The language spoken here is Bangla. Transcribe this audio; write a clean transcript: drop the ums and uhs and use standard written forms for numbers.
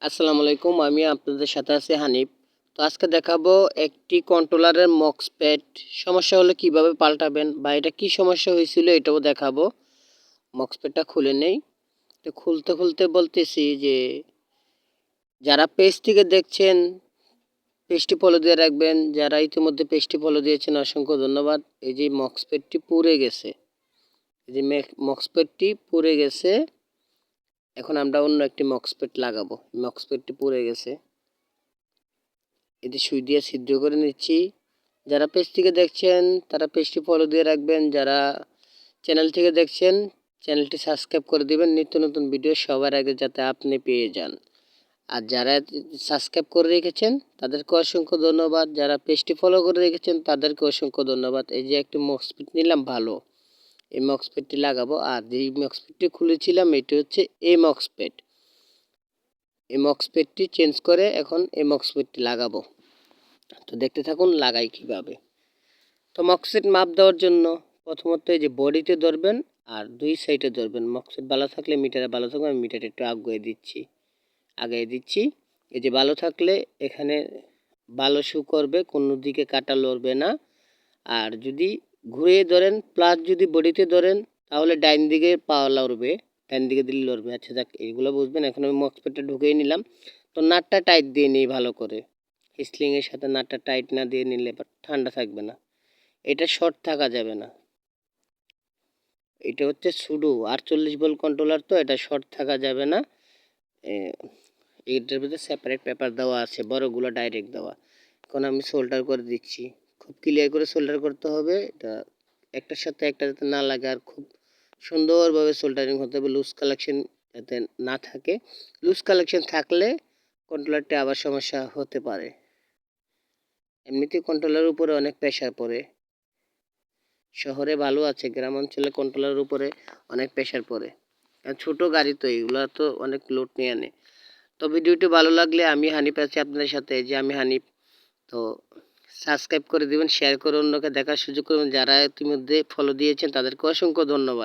আসসালামু আলাইকুম, আমি আপনাদের সাথে আছি হানিফ। তো আজকে দেখাবো একটি কন্ট্রোলারের মক্সপ্যাড সমস্যা হলে কিভাবে পাল্টাবেন বা এটা কি সমস্যা হয়েছিল এটাও দেখাবো। মক্সপ্যাডটা খুলে নেই। তো খুলতে খুলতে বলতেছি যে যারা পেজ থেকে দেখছেন পেজটি ফলো দিয়ে রাখবেন, যারা ইতিমধ্যে পেজটি ফলো দিয়েছেন অসংখ্য ধন্যবাদ। এই যে মক্সপ্যাডটি পুড়ে গেছে, এই যে মক্সপ্যাডটি পুড়ে গেছে। এখন আমরা অন্য একটি মক্সপ্যাড লাগাবো। মক্সপ্যাডটি পুড়ে গেছে, এটি সুই দিয়ে ছিদ্র করে নিচ্ছি। যারা পেজ থেকে দেখছেন তারা পেজটি ফলো দিয়ে রাখবেন, যারা চ্যানেল থেকে দেখছেন চ্যানেলটি সাবস্ক্রাইব করে দিবেন নিত্য নতুন ভিডিও সবার আগে যাতে আপনি পেয়ে যান। আর যারা সাবস্ক্রাইব করে রেখেছেন তাদেরকে অসংখ্য ধন্যবাদ, যারা পেজটি ফলো করে রেখেছেন তাদেরকে অসংখ্য ধন্যবাদ। এই যে একটি মক্সপ্যাড নিলাম ভালো, এই মক্সপ্যাডটি লাগাবো। আর যেই মক্সপ্যাডটি খুলেছিলাম এটি হচ্ছে এই মক্সপ্যাড। এই মক্সপ্যাডটি চেঞ্জ করে এখন এই মক্সপ্যাডটি লাগাবো। তো দেখতে থাকুন লাগাই কিভাবে। তো মক্সপ্যাড মাপ দেওয়ার জন্য প্রথমত এই যে বডিতে ধরবেন আর দুই সাইডে ধরবেন। মক্সপ্যাড ভালো থাকলে মিটারে ভালো থাকবে, আমি মিটারে একটু আগে দিচ্ছি। এই যে ভালো থাকলে এখানে ভালো শু করবে, কোনো দিকে কাটা লড়বে না। আর যদি ঘুরিয়ে ধরেন প্লাস যদি বডিতে ধরেন তাহলে ডাইন দিকে পা লড়বে, ডাইন দিকে দিলে লড়বে। আচ্ছা যাক, এইগুলো বুঝবেন। এখন আমি মক্সপ্যাডটা ঢুকিয়ে নিলাম। তো নাটটা টাইট দিয়ে নিই ভালো করে। স্লিংয়ের সাথে নাটটা টাইট না দিয়ে নিলে ঠান্ডা থাকবে না, এটা শর্ট থাকা যাবে না। এটা হচ্ছে সুডো 48 ভোল্ট কন্ট্রোলার, তো এটা শর্ট থাকা যাবে না। এটার ভিতরে সেপারেট পেপার দেওয়া আছে, বড়গুলো ডাইরেক্ট দেওয়া। এখন আমি সোল্ডার করে দিচ্ছি, খুব ক্লিয়ার করে সোল্ডার করতে হবে। এটা একটার সাথে একটা যাতে না লাগে, আর খুব সুন্দরভাবে সোল্ডারিং হতে হবে, লুজ কালেকশন যাতে না থাকে। লুজ কালেকশন থাকলে কন্ট্রোলারটি আবার সমস্যা হতে পারে। এমনিতেই কন্ট্রোলারের উপরে অনেক প্রেশার পড়ে। শহরে ভালো আছে, গ্রাম অঞ্চলে কন্ট্রোলারের উপরে অনেক প্রেশার পড়ে। আর ছোট গাড়ি তো এগুলো তো অনেক লোড নিয়ে আনে। তো ভিডিওটি ভালো লাগলে আমি হানিফ আছি আপনাদের সাথে, যে আমি হানিফ। তো সাবস্ক্রাইব করে দিবেন, শেয়ার করে অন্যকে দেখার সুযোগ করবেন। যারা ইতিমধ্যে ফলো দিয়েছেন তাদেরকে অসংখ্য ধন্যবাদ।